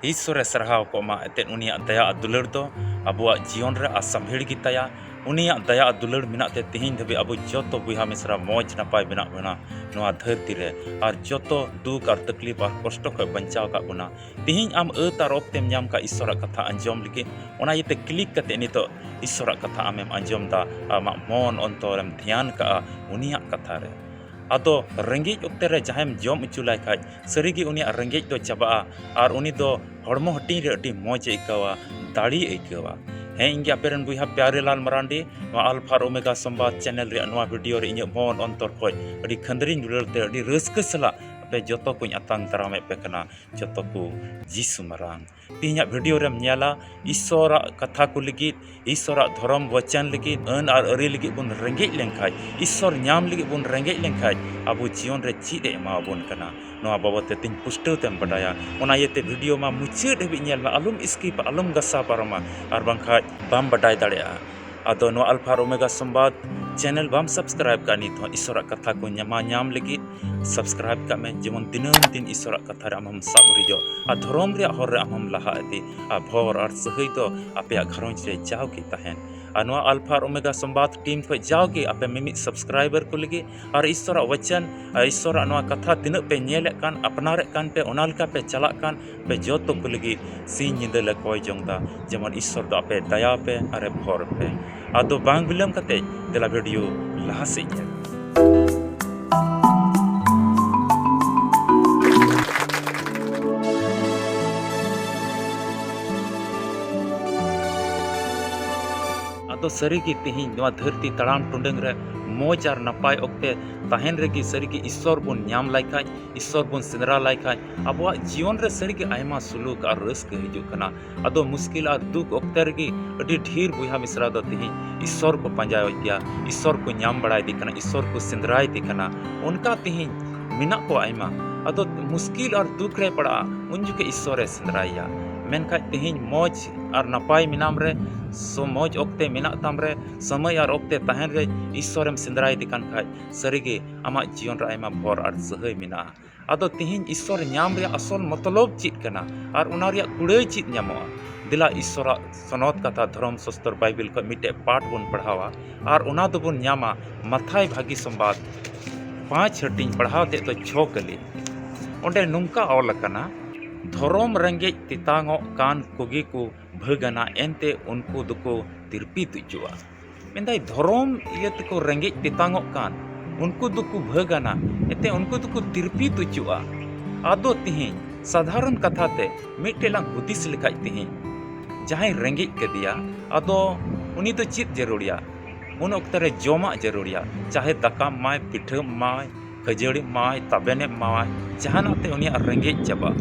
ईश्वरे सरहाव को मा एते उनिया दया दुलड़ दो अबुआ जीवन रे असंभेड़ की तया उनिया दया दुलड़ मिनाते तिहिन धबे अबु जतो बुहा मिश्रा मौज नपाय बिना बना नोआ धरती रे और जतो दुख और तकलीफ और कष्ट को बचाव का बना तिहिन आम तार ओक्तेम ᱧᱟᱢ का ईश्वर कथा अंजम लगे ओना येते क्लिक कते नितो ईश्वर कथा आमेम अंजम दा आमा मन अंतरम ध्यान का उनिया कथा रे आदो रेंगेज ओक्ते रे जहाम जम उचुलाय खाज सरीगी उनिया रेंगेज दो चाबा और उनी दो हड़मो हटिंग रे अडी मौज ऐकावा दाड़ी ऐकावा हैं इंगे अपेरन बुहा प्यारे लाल मरांडी अल्फा ओमेगा संवाद चैनल रे नवा वीडियो रे इᱧ मन अंतर खोज अडी खंदरिन दुलरते अडी रस्क सला पे जतो को अतांग तरामे पे कना जतो को जीसु मरांग तिहिया वीडियो रेम ᱧᱮᱞᱟ ईश्वर कथा को लगी ईश्वर धर्म वचन लगी अन और अरी लगी बुन रेंगेज लेंखाय ईश्वर ᱧाम लगी बुन रेंगेज लेंखाय अबो जीवन रे चीद एमा बुन कना नोआ बाबते तिन पुष्टव तेम बडाया ओना येते वीडियो मा मुचाद हबि ᱧᱮल मा अलुम स्किप अलुम गसा पारमा और बंखाय बाम बडाय दाड़ेया आदो नो अल्फा ओमेगा संवाद चैनल बाम सब्सक्राइब का नित ईश्वर कथा को ᱧाम लगी सब्सक्राइब का में जेमन दिनम दिन ईश्वर कथा रे हम साबरिजो आ धर्म रे हर रे हम लहा इदी आ भोर और सही तो आपे घरंज रे जाव की तहन अनवा अल्फा ओमेगा संवाद टीम को जाव की आपे मिमी सब्सक्राइबर को लगी और ईश्वर वचन ईश्वर अनवा कथा तिन पे नेले कान अपनारे कान पे ओनालका पे चला कान पे जोतो को लगी सी निंदे ले कोय जोंदा जेमन ईश्वर दो आपे दया पे अरे भोर पे आदो बांग बिलम कते देला वीडियो लहा से तो सरी की तिहिन नवा धरती तड़ाम टुंडंग रे मौज और नपाय ओक्ते तहन रे की सरी की ईश्वर बुन ᱧᱟᱢ लायखाय ईश्वर बुन सिंदरा लायखाय अबवा जीवन रे सरी की आयमा सुलूक और रस्क हिजु कना अदो मुश्किल और दुख ओक्ते रे की अडी ढेर बुहा मिश्रा दो तिहिन ईश्वर को पंजाय गया ईश्वर को ᱧाम बड़ाय दी कना ईश्वर को सिंदराय दी कना उनका तिहिन मिना को आयमा अदो मुश्किल और दुख रे पड़ा उन जुके ईश्वर सिंदराया मेनखा तिहिन मौज और नपाय मिनाम रे सो मौज ओक्ते मिना ताम रे समय और ओक्ते तहन रे ईश्वरम सिंदराय दिकान खाय सरीगे आमा जीवन रे आयमा भोर और सहय मिना आदो तिहिन ईश्वर ᱧाम रे असल मतलब चीत कना और उना रे कुड़ाय चीत ᱧᱟᱢᱚᱜᱼᱟ दिला ईश्वर सनत कथा धर्म शास्त्र बाइबल को मिटे पाठ बन पढ़ावा और उना दो बन ᱧामा मथाय भागी संवाद 5 हटिंग पढ़ाते तो 6 कली ओंडे नुंका ऑल कना धर्म रेंगेज तितांगो कान कोगी को भगना एनते उनको दुको तिरपी तुजुआ मेंदाय धर्म इयत को रेंगेज तितांगो कान उनको दुको भगना एते उनको दुको तिरपी तुजुआ आदो तिहिन साधारण कथा ते मिटेलांग हुदिस लिखाय तिहिन जहां रेंगेज के दिया आदो उनी तो चित जरूरिया उन ओक्तरे जोमा जरूरिया चाहे दका माय पिठा माय खजड़ी माय तबेने माय जहानाते उनी रेंगेज चाबा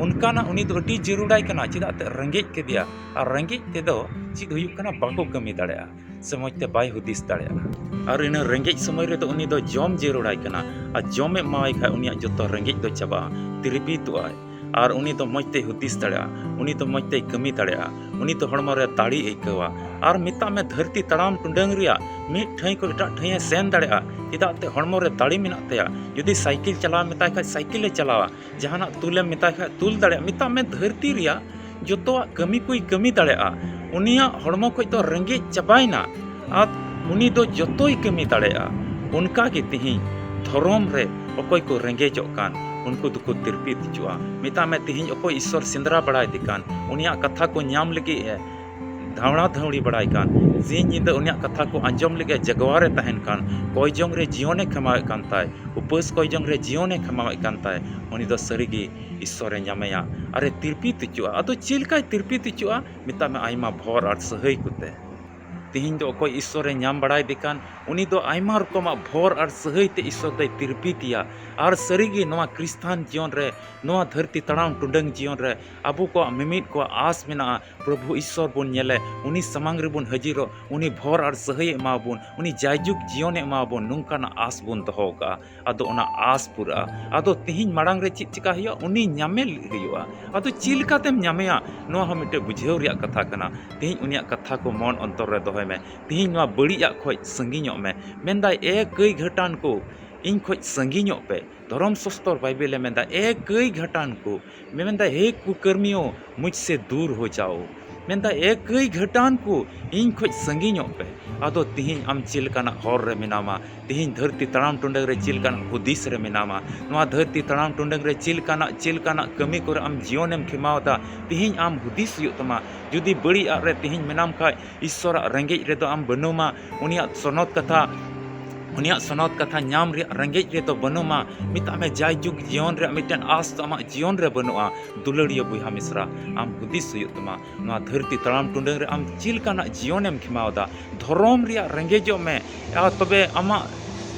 उनका ना उनी तो अटी जरूराय कना चिदाते रेंगेज के दिया और रेंगेज ते दो चिद हुयुक कना बाको कमी दाड़ेया समझते बाय हुदिस दाड़ेया और इन रेंगेज समय रे तो उनी दो जम जरूराय कना और जमे माय खा उनी जतो रेंगेज दो चाबा तिरपी तो आय और उनी तो मजते हुदिस दाड़ेया उनी तो मजते कमी दाड़ेया उनी तो हड़मो रे दाड़ी ऐकवा और मिता में धरती तड़ाम टुंडंग रिया मिट ठई को एटा ठई सेन दाड़ेया चिदाते हड़मो रे दाड़ी मिना तया यदि साइकिल चला मिताय खा साइकिल चलावा जहाना तुले मिताय खा तुल दाड़ेया मिता में धरती रिया जतो कमी कोई कमी दाड़ेया उनिया हड़मो को तो रेंगेज चाबायना आ उनी दो जतोई कमी दाड़ेया उनका के तिहि धर्म रे अकोय को रेंगेजो कान उनको दुको तिरपी दिजुआ मिता में तिहिन अकोय ईश्वर सिंदरा बड़ाय दिकान उनिया कथा को ᱧाम लगी है धावड़ा धवड़ी बड़ाय कान जी निंदा उनिया कथा को अंजम लगे जगवारे तहन कान कोई जोंग रे जीवने खमावे कान ताय उपवास कोई जोंग रे जीवने खमावे कान ताय उनी दो सरीगी ईश्वरे ᱧामया अरे तिरपी तिचुआ अदो चिलकाय तिरपी तिचुआ मिता में आयमा भोर और सहय कुते तिहिन दो कोई ईश्वरे ᱧाम बड़ाय दिकान उनी दो आयमा रकमा भोर और सहय ते ईश्वर दे तिरपी तिया और सरीगी नवा क्रिस्तान जीवन रे नवा धरती तड़ाम टुंडंग जीवन रे अबु को मिमित को आस मेना प्रभु ईश्वर बुन नेले उनी समांग रे बुन हजिरो उनी भोर और सहय एमा बुन उनी जायजुग जीवन एमा बुन नुंकाना आस बुन दोहोका अदो ओना आस पूरा अदो तिहिन माड़ांग रे चित चिका हिया उनी ᱧामे हियुआ अदो चिलका तेम ᱧामया नवा हम मिटे बुझेव रिया कथा कना तिहिन उनिया कथा को मन अंतर रे दोहय में तिहिन नवा बड़िया खोय संगिñो में मेंदाय ए कई घटान को इन खोज संगीñok पे धर्म शास्त्र बाइबल में ए कई घटान को मैं हे कुकर्मियों मुझसे दूर हो जाओ मेंदा ए कई घटान को इन खोज संगीñok पे आदो तिहिन आम चिलकाना हर रे मेनामा तिहिन धरती तड़ाम टुंडंग रे चिलकाना हुदिस रे मेनामा नवा धरती तड़ाम टुंडंग रे चिलकाना कमी कर आम जीवनेम खेमावदा तिहिन आम हुदिस हुयुग तमा जुदी बड़ी आग रे तिहिन मेनाम खाय ईश्वर रेंगेज रे दो आम बनुमा उनिया सनत कथा नाम रे रेंगेज रे तो बनुमा मिता में जायजुग जीवन रे मिटन आस तो आमा जीवन रे बनुआ दुलड़िया बुहा मिश्रा आम हुदिस हुयुग तमा नवा धरती तड़ाम टुंडंग रे आम चिलकाना जीवनेम खेमावदा धर्म रे रेंगेजो में तबे आमा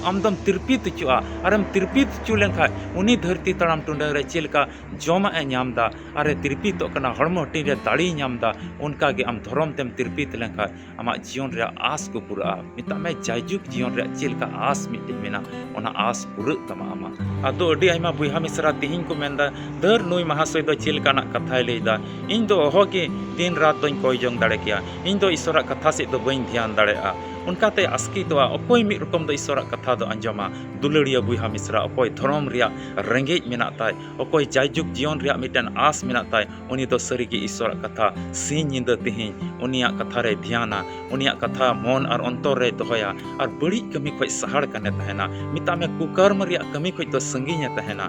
आमदम तिरपित चुआ और तिरपित चु लेखा उनी धरती तड़ाम टुंडंग रे चिलका जमा नामदा और तिरपित हड़म हटी रे दाड़ी नामदा उनका गे आम धर्म तेम तिरपित लेखा आमा जीवन रे आस को पूरा मिता में जायजुग जीवन रे चिलका आस मिटे मेना ओना आस पूरा तमा आमा आदो अडी आयमा बुहा मिश्रा तिहिन को मेंदा दर नुई महाशय दो चिलकाना कथाय लेदा इन दो ओहोगे दिन रात दोኝ कोई जंग दाड़े किया इन दो ईश्वरा कथा से दो बई ध्यान दाड़ेआ उनकाते आस्की तो अकोय मिद रकम दो ईश्वरा कथा दो अंजमा दुलड़िया बुहा मिश्रा अकोय धर्म रिया रेंगेज मेना ताय अकोय जायजुग जीवन रिया मिटन आस मेना ताय उनी दो सरीगी ईश्वरा कथा सिंह निंदा तिहिन उनिया कथा रे ध्याना उनिया कथा मन और अंतर रे दोहया और बड़ी कमी खोय सहाड़ कने तहना मिता में कुकर्म रिया कमी खोय तो संगीñe तहना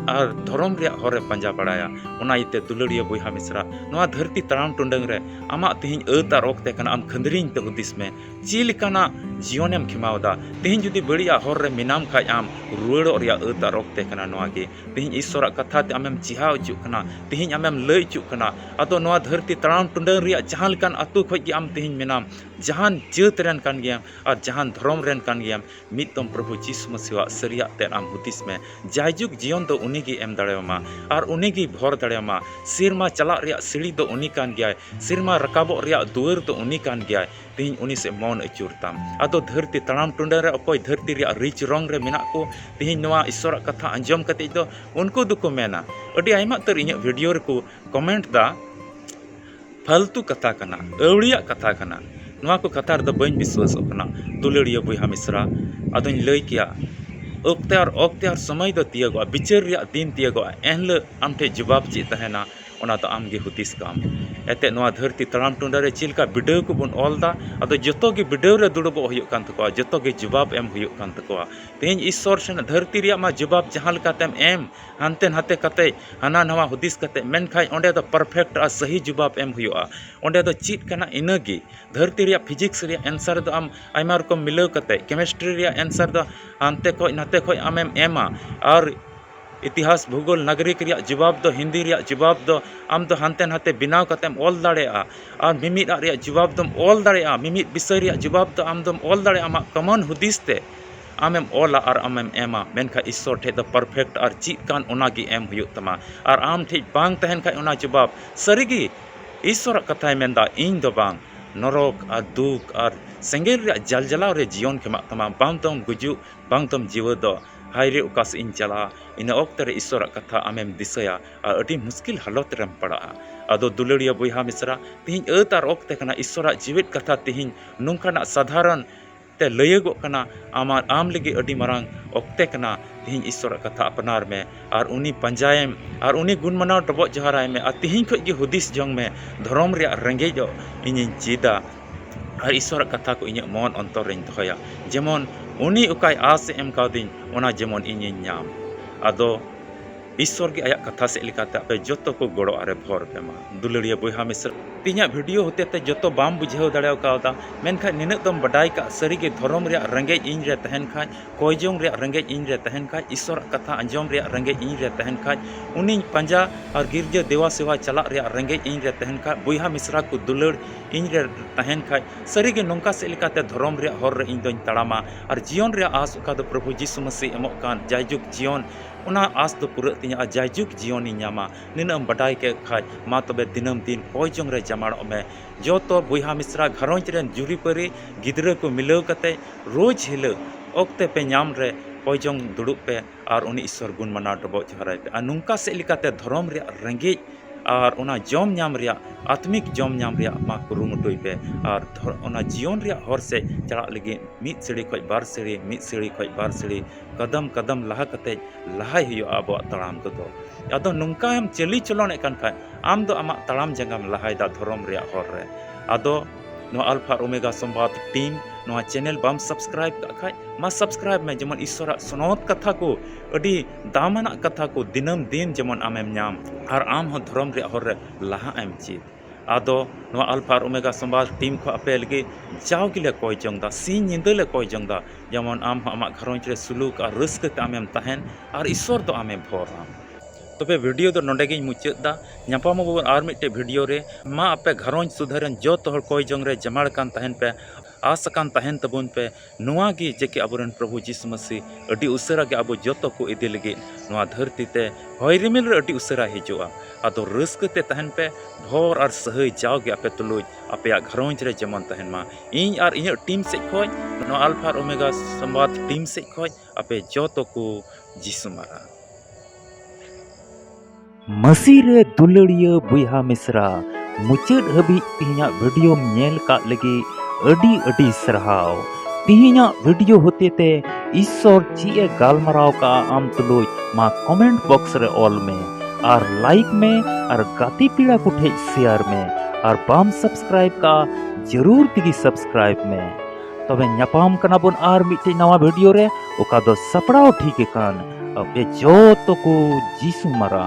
और धर्म रिया हरे पंजा बड़ाया उना इते दुलड़िया बुहा मिश्रा नवा धरती तड़ाम टुंडंग रे आमा तिहिन अता रोकते कना आम खंदरिन ते हुदिस में चिलकाना जीवनेम खेमावदा तिहिन जुदी बड़िया हर रे मिनाम खाय आम रुवाड़ो रिया अता रोकते कना नवा गे तिहिन ईश्वरा कथा ते आमेम चिहाव चुक कना तिहिन आमेम लय चुक कना आदो नवा धरती तड़ाम टुंडंग रिया जहां लकान अतु खोय गे आम तिहिन मिनाम जहान जात रेन कान गियाम और जहान धर्म रेन कान गियाम मितम प्रभु यीशु मसीह सरिया ते आम हुदिस में जायजुग जीवन दो उनी गी एम दाड़ेमा और उनी गी भर दाड़ेमा सिरमा चला रिया सीढ़ी दो उनी कान गया सिरमा रकाबो रिया दुआर तो उनी कान गया तिहिन उनी से मन अचुरताम आदो धरती तड़ाम टुंडंग रे अकोय धरती रिया रिच रंग रे मेना को तिहिन नवा ईश्वरा कथा अंजम कते दो उनको दुको मेना अडी आयमा तर इᱧ वीडियो रे को कमेंट दा फालतू कथा कना अवड़िया कथा कना नवा को कथा रे दो बइन विश्वास कना दुलड़िया बुहा मिश्रा अदोኝ लय किया अक्ते और समय दो तियागो बिचार रिया दिन तियागो एनल आमठे जवाब चे तहना ओना तो आमगे हुदिस काम एते नवा धरती तड़ाम टुंडा रे चिलका बिडव को बन ऑलदा अदो जतो गे बिडव रे दुड़बो हुयुग कान तको जतो गे जवाब एम हुयुग कान तको तेन ईश्वर सेन धरती रिया मा जवाब जहां लकातेम एम हानते नाते कते हाना नवा हुदिस कते मेन खाय ओंडे दो परफेक्ट आ सही जवाब एम हुयुआ ओंडे दो चीट कना इनगे धरती रिया फिजिक्स रिया आंसर दो आम आयमा रकम मिलाव कते केमिस्ट्री रिया आंसर दो हानते को नाते को आमेम एमा और इतिहास भूगोल नागरिक रिया जवाब दो हिंदी रिया जवाब दो आम दो हानते नाते बिनाव कतेम ऑल दाड़ेआ और मिमिद रिया जवाब दम ऑल दाड़ेआ मिमिद विषय रिया जवाब दो आम दम ऑल दाड़े आमा कमन हुदिस ते आमेम ऑला और आमेम एमा मेनखा ईश्वर ठे द परफेक्ट और चीज कान ओनागी एम हुयुग तमा और आम ठे बांग तहन खा ओना जवाब सरीगी ईश्वर कथाय मेंदा इन दो बांग नरक और दुख और सेंगेल रिया जलजलाव रे जीवन खेमा तमा बांग तम गुजु बांग तम जीव दो हायरे उकास इन चला इन ऑक्ट रे ईश्वर कथा आमेम दिसया और अडी मुश्किल हालत रेम पड़ा आदो दुलड़िया बुहा मिश्रा तिहिन अतार ऑक्ट कना ईश्वर जीवित कथा तिहिन नुंकाना साधारण ते लयगो कना आम लगी अडी मारांग ऑक्टे कना तिहिन ईश्वर कथा अपनार में और उनी पंजायम और उनी गुण मनाव डबो जहराय में और तिहिन खो गे हुदिस जंग में धर्म रिया रेंगेजो इन चीदा और ईश्वर कथा को इन मन अंतर रें दोहया जेमन उनी उकाय आस एम कादिन ओना जेमन इन नाम आदो ईश्वर के आया कथा से लिखाते पे जतो को गड़ो आरे भर पेमा दुलड़िया बुहा मिश्रा तिना वीडियो होते ते जतो बाम बुझाव दाड़े कावदा मेनखा निन दम बडाई का सरी के धर्म रिया रेंगेज इन रे तहन खाय कोयजोंग रिया रेंगेज इन रे तहन खाय ईश्वर कथा अंजम रिया रेंगेज इन रे तहन खाय उनी पंजा और गिरजा देवा सेवा चला रिया रेंगेज इन रे तहन खाय बुहा मिश्रा को दुलड़ इन रे तहन खाय सरी के नोंका से लिखाते धर्म रिया हर रे इन दोኝ तड़ामा और जीवन रिया आस का दो प्रभु यीशु मसीह एमोक कान जायजुग जीवन उना आस दो पूरा तिना जायजुग जीवन नामा निनम बडाई के खाय मा तबे दिनम दिन कोयजोंग रे जमाड़ो में जो तो बुहा मिश्रा घरोंज रेन जुरीपरी गिद्रा को मिलाव कते रोज हिलो ऑक्ते पे नाम रे कोयजोंग दुड़ुब पे और उनी ईश्वर गुण मना डबो जहराय पे नुंका से लिकाते धर्म रे रेंगेज और ओना जम नाम रिया आत्मिक जम नाम रिया मा कुरुमुटुई पे और ओना जीवन रिया हर से चला लगे मिद सीढ़ी खय बार सीढ़ी मिद सीढ़ी खय बार सीढ़ी कदम कदम लहा कते लहाय हुयो आबो तड़ाम को आदो नुंका हम चली चलोने कान खाय आम दो आमा तड़ाम जंगाम लहाय दा धर्म रिया हर रे आदो नो अल्फा ओमेगा संवाद टीम नो चैनल बम सब्सक्राइब का खाय मा सब्सक्राइब में जेमन ईश्वर सनौत कथा को अडी दामना कथा को दिनम दिन जेमन आमेम नाम और आम हो धर्म रे हर रे लहा एम चीज आदो नो अल्फा ओमेगा संवाद टीम को अपे लगे जाव गिले कोय जंगदा सी निंदे ले कोय जंगदा जेमन आम हो आमा घरोंज रे सुलूक और रस्क ते आमेम तहन और ईश्वर दो आमेम भोराम तबे वीडियो तो नोंडेगिन मुचादा नापाम और मिट्टे वीडियो रे मा आपे घरोंज सुधारन जो तोहर कोई जंग रे जमाड़ कान तहन पे आसकान तहन तबुन पे नुआ गी जेके अबुरन प्रभु यीशु मसीह अडी उसरा गे अबो जोतो को इदि लगे नुआ धरती ते होय रिमिल रे अडी उसरा हिजुआ आदो रस्क ते तहन पे भोर और सहय जाव गे आपे तुलुज आपे घरोंज रे जमन तहन मा इन और इन टीम से खोय नो अल्फा ओमेगा संवाद टीम से खोय आपे जोतो को यीशु मारा मसीरे दुलड़िया बुहा मिश्रा मुचाद हबी तिहिना वीडियो नेल का लगे अडी अडी सरहाव तिहिना वीडियो होते ते ईश्वर ची गालमराव का आम तुलुज मा कमेंट बॉक्स रे ऑल में और लाइक में और गाती पीड़ा को ठे शेयर में और बाम सब्सक्राइब का जरूर तिगी सब्सक्राइब में तबे न्यापाम कना बोन आर मिटे नवा वीडियो रे ओका दो सपड़ाव ठीक कान अब जो तो को जीसु मरा।